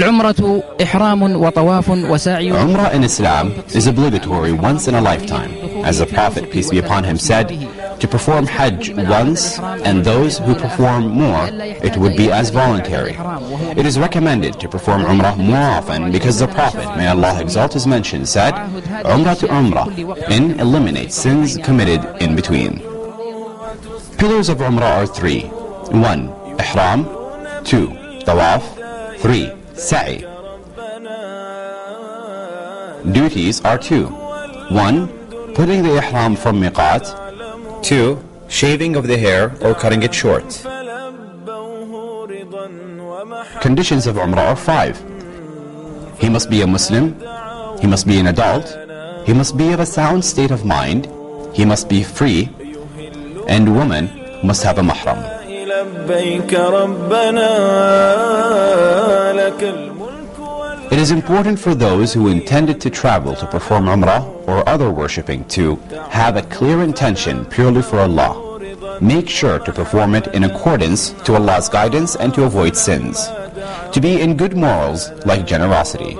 العمرة إحرام وطواف وسعي. Umrah in Islam is obligatory once in a lifetime. As the Prophet, peace be upon him, said, to perform Hajj once, and those who perform more, it would be as voluntary. It is recommended to perform Umrah more often because the Prophet, may Allah exalt his mention, said, Umrah to Umrah, and eliminates sins committed in between. Pillars of Umrah are 3. 1. Ihram. 2. Tawaaf. 3. Sa'i. Duties are 2. 1. Putting the ihram from miqat. 2. Shaving of the hair or cutting it short. Conditions of Umrah are 5. He must be a Muslim. He must be an adult. He must be of a sound state of mind. He must be free. And woman must have a mahram. It is important for those who intended to travel to perform Umrah or other worshipping to have a clear intention purely for Allah. Make sure to perform it in accordance to Allah's guidance and to avoid sins. To be in good morals like generosity.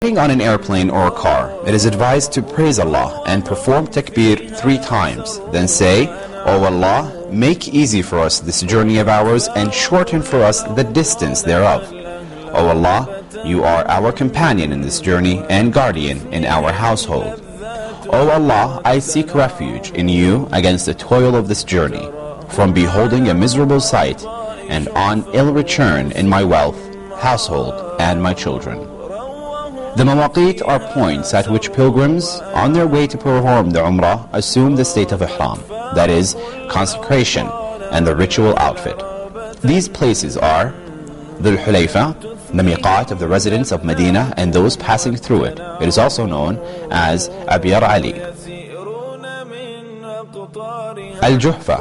On an airplane or a car, it is advised to praise Allah and perform takbir 3 times. Then say, O Allah, make easy for us this journey of ours and shorten for us the distance thereof. O Allah, you are our companion in this journey and guardian in our household. O Allah, I seek refuge in you against the toil of this journey, from beholding a miserable sight, and on ill return in my wealth, household, and my children. The Mawaqit are points at which pilgrims, on their way to perform the Umrah, assume the state of Ihram, that is, consecration, and the ritual outfit. These places are Dhul Hulayfa, the miqat of the residents of Medina and those passing through it. It is also known as Abiyar Ali. Al-Juhfa,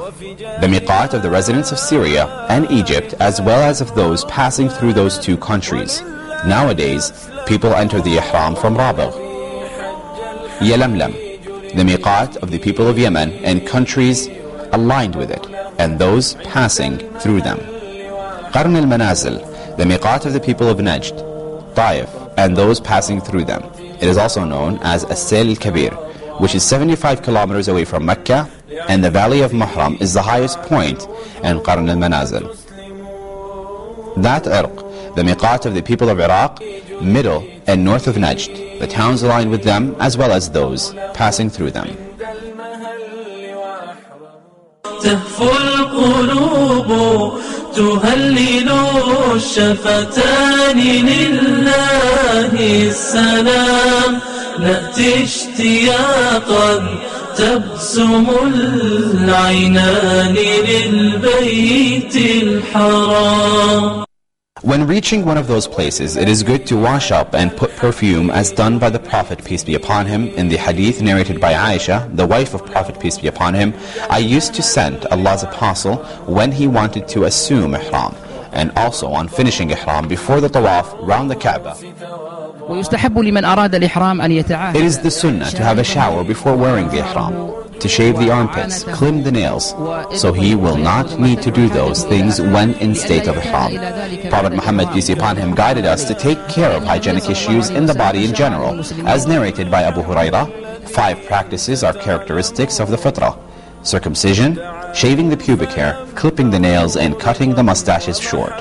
the miqat of the residents of Syria and Egypt, as well as of those passing through those 2 countries. Nowadays, people enter the ihram from Rabagh. Yalamlam, the miqat of the people of Yemen and countries aligned with it, and those passing through them. Qarn al-Manazil, the miqat of the people of Najd, Taif, and those passing through them. It is also known as As-Sail al-Kabir, which is 75 kilometers away from Mecca, and the valley of Mahram is the highest point in Qarn al-Manazil. That Irq, the miqat of the people of Iraq, middle and north of Najd, the towns aligned with them as well as those passing through them. تهفو القلوب تهلل الشفتان لله السلام نأتي اشتياقا تبسم العينان للبيت الحرام. When reaching one of those places, it is good to wash up and put perfume as done by the Prophet, peace be upon him. In the hadith narrated by Aisha, the wife of Prophet, peace be upon him, I used to scent Allah's apostle when he wanted to assume ihram, and also on finishing ihram before the tawaf round the Kaaba. It is the sunnah to have a shower before wearing the ihram, to shave the armpits, trim the nails, so he will not need to do those things when in state of ihram. Prophet Muhammad, peace be upon him, guided us to take care of hygienic issues in the body in general. As narrated by Abu Hurairah, 5 practices are characteristics of the fitrah: circumcision, shaving the pubic hair, clipping the nails, and cutting the mustaches short.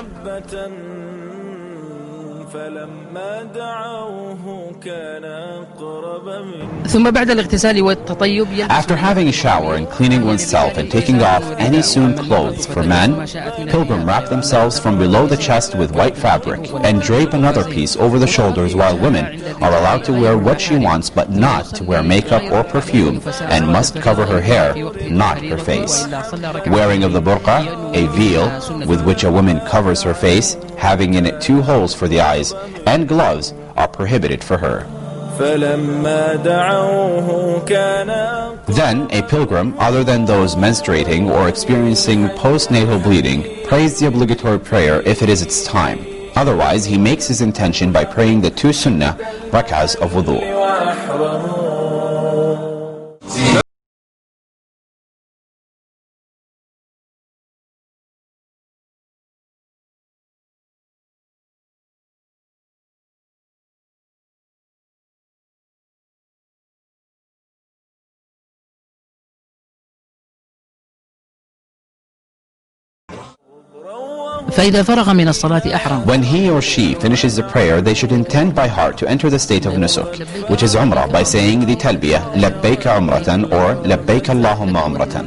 ثم بعد الاغتسال والتطيب After having a shower and cleaning oneself and taking off any sewn clothes for men, pilgrims wrap themselves from below the chest with white fabric and drape another piece over the shoulders, while women are allowed to wear what she wants but not to wear makeup or perfume, and must cover her hair, not her face. Wearing of the burqa, a veil with which a woman covers her face, having in it 2 holes for the eyes, and gloves are prohibited for her. Then a pilgrim, other than those menstruating or experiencing postnatal bleeding, prays the obligatory prayer if it is its time. Otherwise, he makes his intention by praying the 2 sunnah rak'ahs of wudu. فإذا فرغ من الصلاة أحرم. When he or she finishes the prayer, they should intend by heart to enter the state of nusuk, which is umrah, by saying the talbiyah, labbayka umratan or labbayka Allahumma umratan.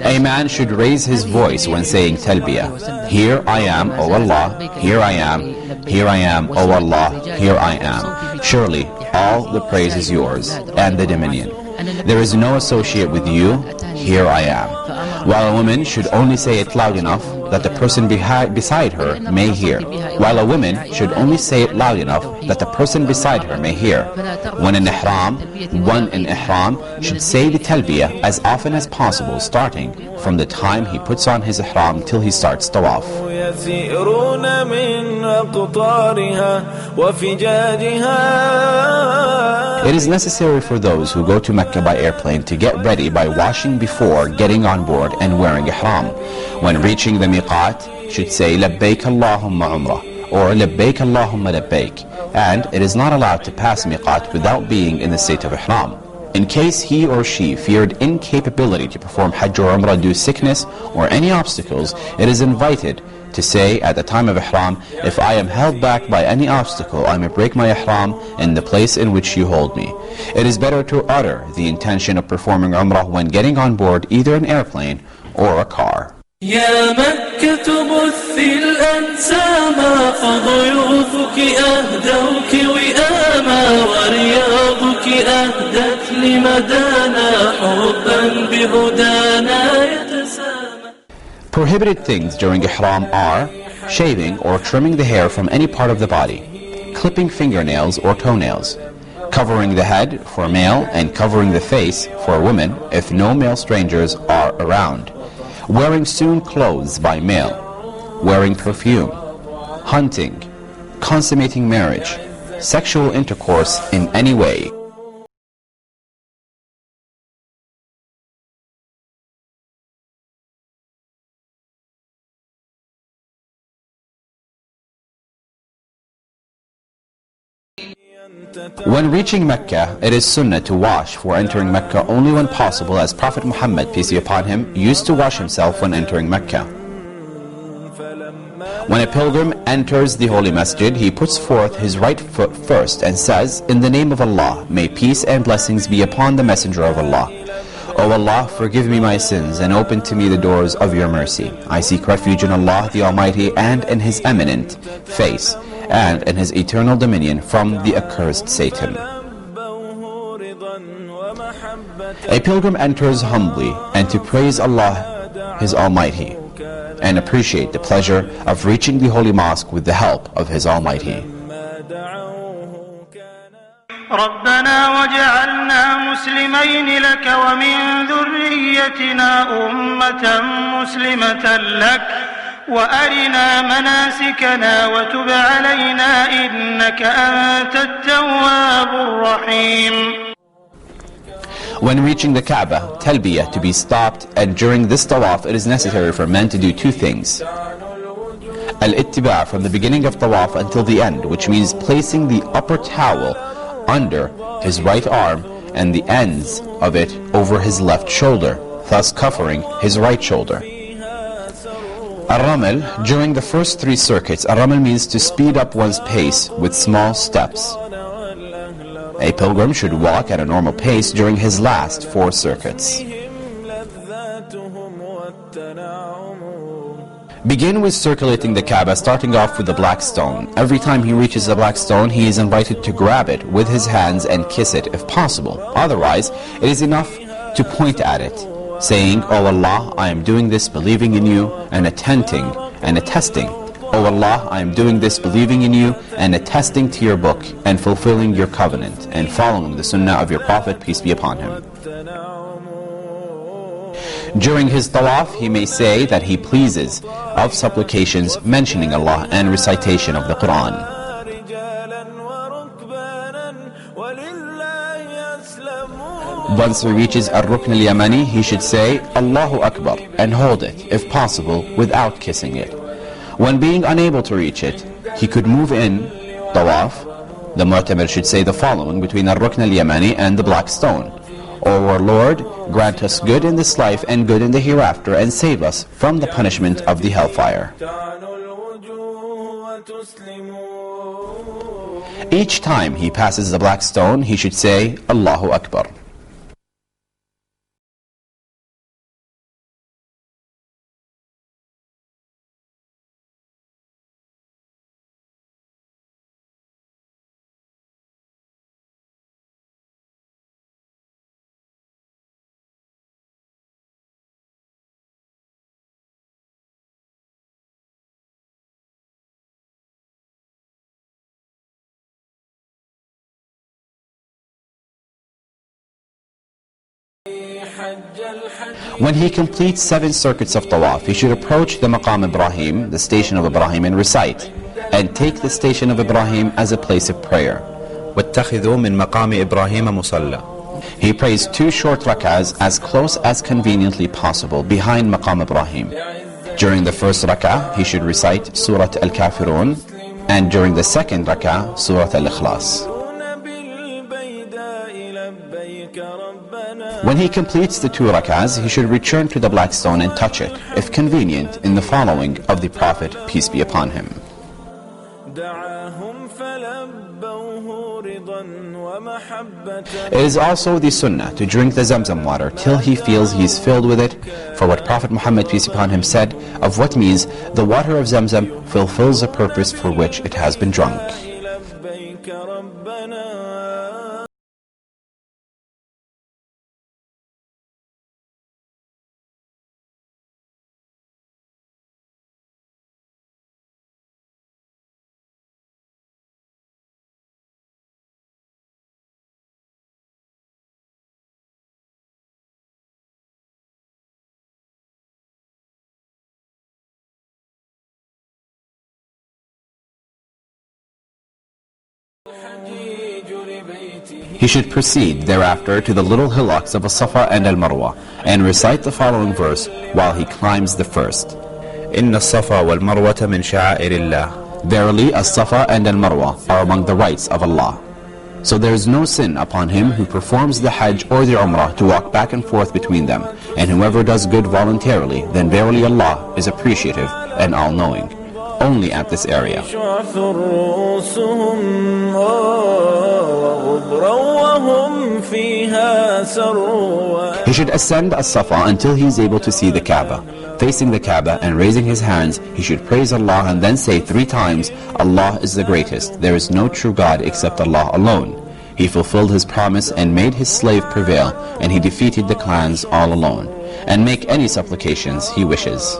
A man should raise his voice when saying talbiyah. Here I am, O Allah, here I am, here I am, O Allah, here I am. Surely all the praise is yours, and the dominion. There is no associate with you, here I am. While a woman should only say it loud enough that the person beside her may hear. While a woman should only say it loud enough that the person beside her may hear. When in ihram, one in ihram should say the talbiyah as often as possible, starting from the time he puts on his ihram till he starts Tawaaf. It is necessary for those who go to Mecca by airplane to get ready by washing before getting on board and wearing ihram. When reaching the miqat, should say labbayk Allahumma umrah or labbayk Allahumma labbayk, and it is not allowed to pass miqat without being in the state of ihram. In case he or she feared incapability to perform Hajj or Umrah due to sickness or any obstacles, it is invited to say at the time of ihram, if I am held back by any obstacle, I may break my ihram in the place in which you hold me. It is better to utter the intention of performing Umrah when getting on board either an airplane or a car. يا مكة بثي الأنساما فضيوفك أهدوك وئاما ورياضك أهدت لمدانا حبا بهدانا يتسامى. Prohibited things during ihram are shaving or trimming the hair from any part of the body, clipping fingernails or toenails, covering the head for male and covering the face for women if no male strangers are around, wearing sewn clothes by male, wearing perfume, hunting, consummating marriage, sexual intercourse in any way. When reaching Mecca, it is sunnah to wash for entering Mecca only when possible, as Prophet Muhammad, peace be upon him, used to wash himself when entering Mecca. When a pilgrim enters the holy masjid, he puts forth his right foot first and says, "In the name of Allah, may peace and blessings be upon the messenger of Allah. O Allah, forgive me my sins and open to me the doors of your mercy. I seek refuge in Allah the Almighty and in His eminent face and in His eternal dominion from the accursed Satan." A pilgrim enters humbly and to praise Allah His Almighty and appreciate the pleasure of reaching the holy mosque with the help of His Almighty. ربنا وجعلنا مسلمين لك ومن ذريتنا أمة مسلمة لك وأرنا مناسكنا وتب علينا إنك أنت التواب الرحيم. When reaching the Kaaba, talbiyah to be stopped, and during this tawaf it is necessary for men to do two things. Al-ittiba' from the beginning of tawaf until the end, which means placing the upper towel under his right arm and the ends of it over his left shoulder, thus covering his right shoulder. Ar-Ramal, during the first 3 circuits, Ar-Ramal means to speed up one's pace with small steps. A pilgrim should walk at a normal pace during his last 4 circuits. Begin with circulating the Kaaba, starting off with the black stone. Every time he reaches the black stone, he is invited to grab it with his hands and kiss it if possible. Otherwise, it is enough to point at it, saying, "O Allah, I am doing this believing in you and attesting. O Allah, I am doing this believing in you and attesting to your book and fulfilling your covenant and following the sunnah of your Prophet, peace be upon him." During his Tawaaf, he may say that he pleases of supplications mentioning Allah and recitation of the Quran. Once he reaches Ar-Rukn al-Yamani, he should say Allahu Akbar and hold it, if possible, without kissing it. When being unable to reach it, he could move in Tawaaf. The Mu'tamir should say the following between Ar-Rukn al-Yamani and the black stone: "O our Lord, grant us good in this life and good in the hereafter, and save us from the punishment of the hellfire." Each time he passes the black stone, he should say Allahu Akbar. When he completes 7 circuits of Tawaaf, he should approach the Maqam Ibrahim, the station of Ibrahim, and recite, and take the station of Ibrahim as a place of prayer. وَاتَّخِذُوا مِن مَقَامِ إِبْرَاهِيمَ مُصَلَّى. He prays 2 short rak'ahs as close as conveniently possible behind Maqam Ibrahim. During the first rak'ah, he should recite Surah Al-Kafirun, and during the second rak'ah, Surah Al-Ikhlas. When he completes the 2 rak'ahs, he should return to the black stone and touch it, if convenient, in the following of the Prophet, peace be upon him. It is also the sunnah to drink the Zamzam water till he feels he is filled with it, for what Prophet Muhammad, peace be upon him, said, of what means the water of Zamzam fulfills the purpose for which it has been drunk. He should proceed thereafter to the little hillocks of Safaa and Marwah and recite the following verse while he climbs the first. إِنَّ الصَّفَا وَالْمَرْوَةَ مِنْ شَعَائِرِ اللَّهِ. Verily, As-Safa and Al-Marwah are among the rights of Allah. So there is no sin upon him who performs the Hajj or the Umrah to walk back and forth between them. And whoever does good voluntarily, then verily Allah is appreciative and all-knowing. Only at this area. He should ascend As-Safa until he is able to see the Kaaba. Facing the Kaaba and raising his hands, he should praise Allah and then say 3 times, Allah is the greatest, there is no true God except Allah alone. He fulfilled his promise and made his slave prevail, and he defeated the clans all alone. And make any supplications he wishes.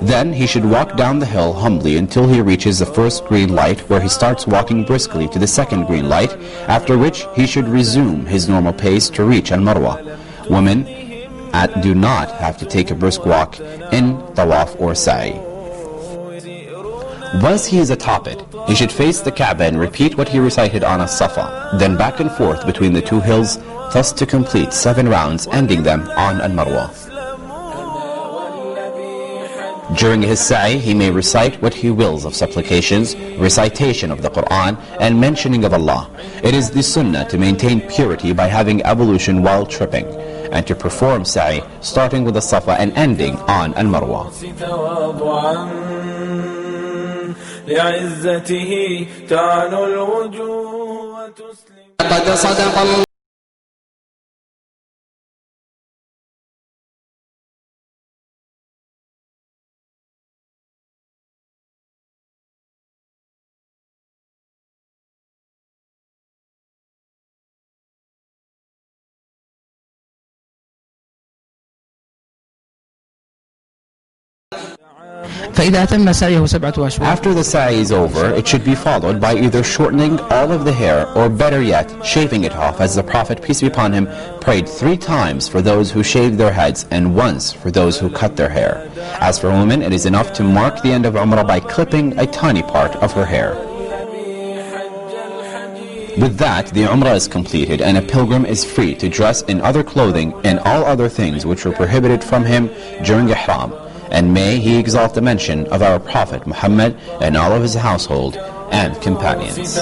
Then he should walk down the hill humbly until he reaches the first green light, where he starts walking briskly to the second green light, after which he should resume his normal pace to reach Al-Marwah. Women do not have to take a brisk walk in Tawaaf or Sa'i. Once he is atop it, he should face the Kaaba and repeat what he recited on As-Safa, then back and forth between the 2 hills, thus to complete 7 rounds, ending them on Al-Marwah. During his sa'i, he may recite what he wills of supplications, recitation of the Quran, and mentioning of Allah. It is the sunnah to maintain purity by having ablution while tripping, and to perform sa'i, starting with the Safa and ending on Al-Marwah. فإذا أتم سعيه 7 أشهر. After the sa'i is over, it should be followed by either shortening all of the hair or better yet, shaving it off, as the Prophet, peace be upon him, prayed 3 times for those who shaved their heads and once for those who cut their hair. As for women, it is enough to mark the end of Umrah by clipping a tiny part of her hair. With that, the Umrah is completed and a pilgrim is free to dress in other clothing and all other things which were prohibited from him during Ihram. And may he exalt the mention of our Prophet Muhammad and all of his household and companions.